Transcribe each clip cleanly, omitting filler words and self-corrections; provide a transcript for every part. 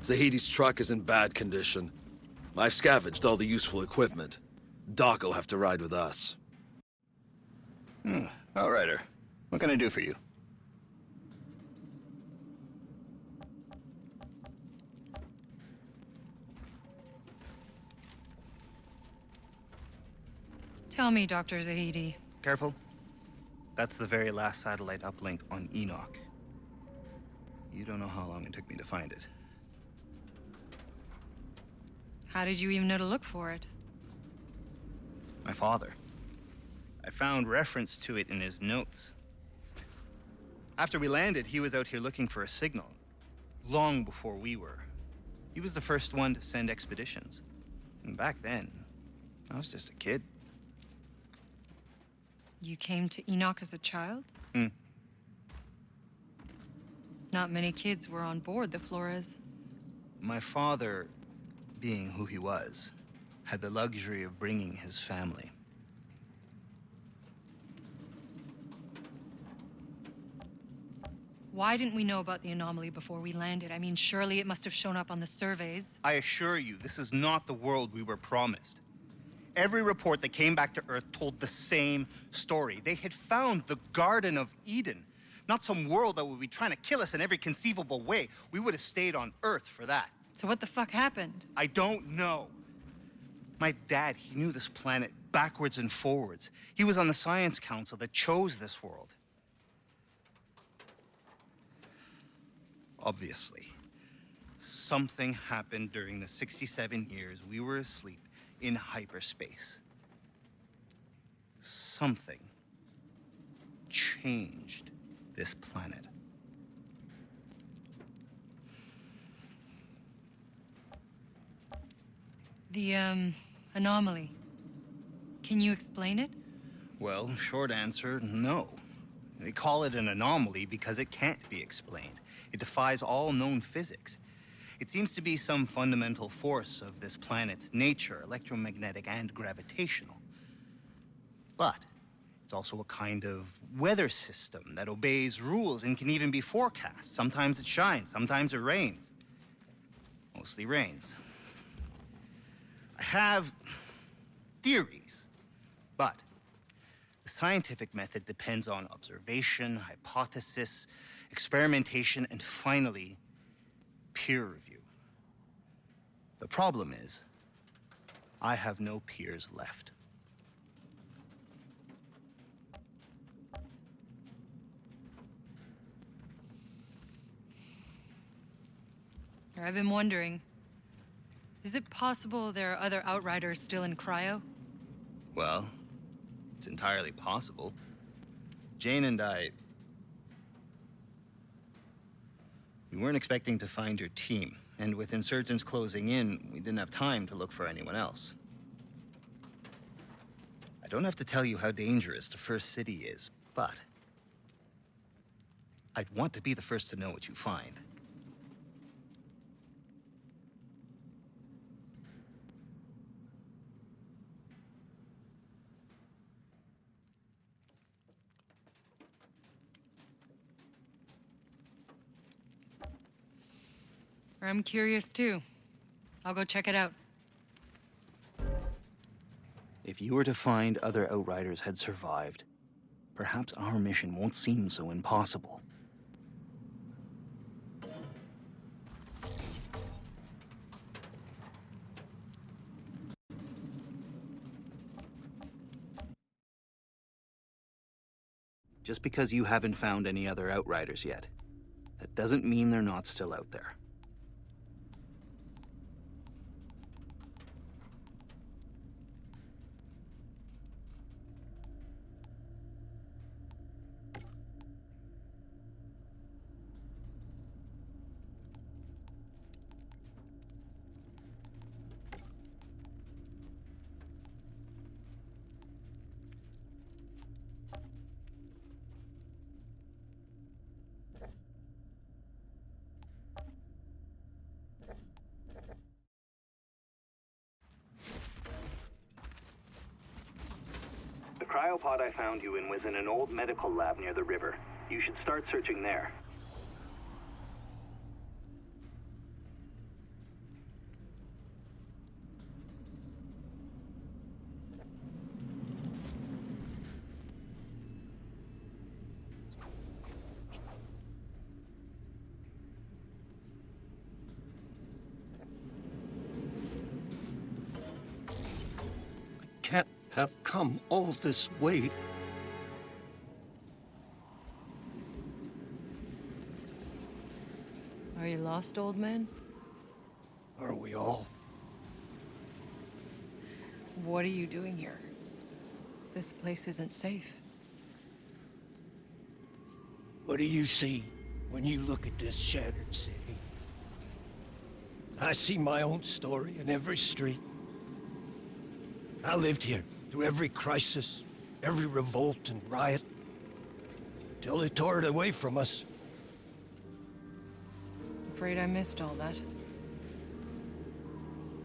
Zahidi's truck is in bad condition. I've scavenged all the useful equipment. Doc'll have to ride with us. Outrider. What can I do for you? Tell me, Dr. Zahidi. Careful. That's the very last satellite uplink on Enoch. You don't know how long it took me to find it. How did you even know to look for it? My father. I found reference to it in his notes. After we landed, he was out here looking for a signal. Long before we were. He was the first one to send expeditions. And back then, I was just a kid. You came to Enoch as a child? Hmm. Not many kids were on board the Flores. My father, being who he was, had the luxury of bringing his family. Why didn't we know about the anomaly before we landed? I mean, surely it must have shown up on the surveys. I assure you, this is not the world we were promised. Every report that came back to Earth told the same story. They had found the Garden of Eden, not some world that would be trying to kill us in every conceivable way. We would have stayed on Earth for that. So what the fuck happened? I don't know. My dad, he knew this planet backwards and forwards. He was on the Science Council that chose this world. Obviously, something happened during the 67 years we were asleep in hyperspace. Something changed this planet. The, anomaly. Can you explain it? Well, short answer, no. They call it an anomaly because it can't be explained. It defies all known physics. It seems to be some fundamental force of this planet's nature, electromagnetic and gravitational. But it's also a kind of weather system that obeys rules and can even be forecast. Sometimes it shines, sometimes it rains. Mostly rains. I have theories, but the scientific method depends on observation, hypothesis, experimentation, and finally, peer review. The problem is, I have no peers left. I've been wondering, is it possible there are other Outriders still in cryo? Well, it's entirely possible. Jane and I... We weren't expecting to find your team, and with insurgents closing in, we didn't have time to look for anyone else. I don't have to tell you how dangerous the First City is, but I'd want to be the first to know what you find. I'm curious too. I'll go check it out. If you were to find other Outriders had survived, perhaps our mission won't seem so impossible. Just because you haven't found any other Outriders yet, that doesn't mean they're not still out there. The cryopod I found you in was in an old medical lab near the river. You should start searching there. have come all this way. Are you lost, old man? Are we all? What are you doing here? This place isn't safe. What do you see when you look at this shattered city? I see my own story in every street. I lived here through every crisis, every revolt and riot, till they tore it away from us. Afraid I missed all that.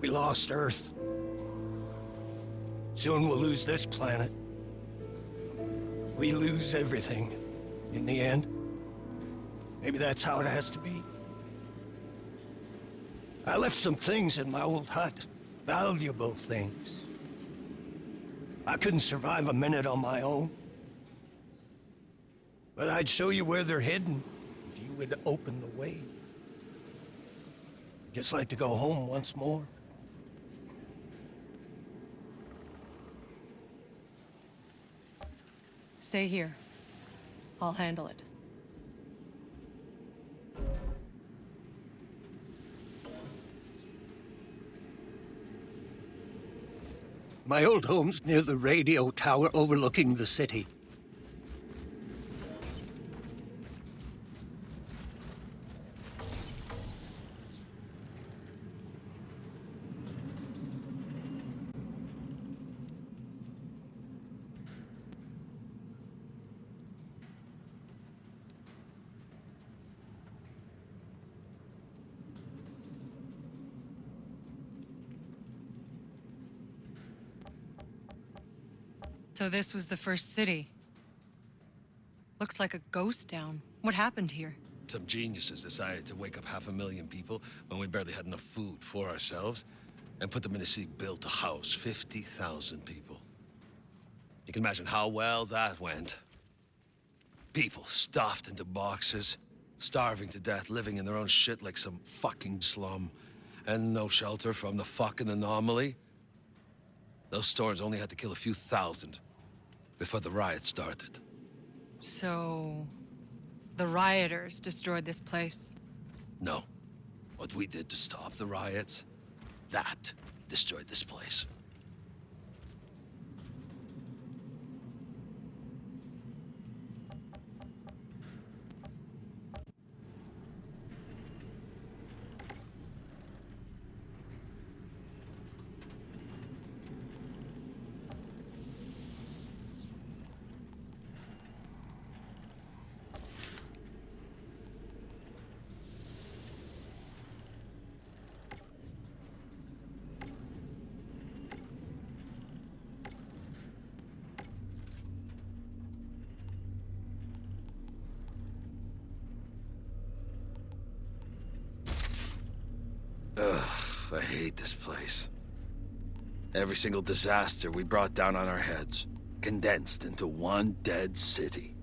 We lost Earth. Soon we'll lose this planet. We lose everything in the end. Maybe that's how it has to be. I left some things in my old hut, valuable things. I couldn't survive a minute on my own. But I'd show you where they're hidden if you would open the way. Just like to go home once more. Stay here. I'll handle it. My old home's near the radio tower overlooking the city. So this was the first city. Looks like a ghost town. What happened here? Some geniuses decided to wake up 500,000 people when we barely had enough food for ourselves and put them in a city built to house 50,000 people. You can imagine how well that went. People stuffed into boxes, starving to death, living in their own shit like some fucking slum, and no shelter from the fucking anomaly. Those storms only had to kill a few thousand before the riot started. So... the rioters destroyed this place. No. What we did to stop the riots, that destroyed this place. Ugh, I hate this place. Every single disaster we brought down on our heads, condensed into one dead city.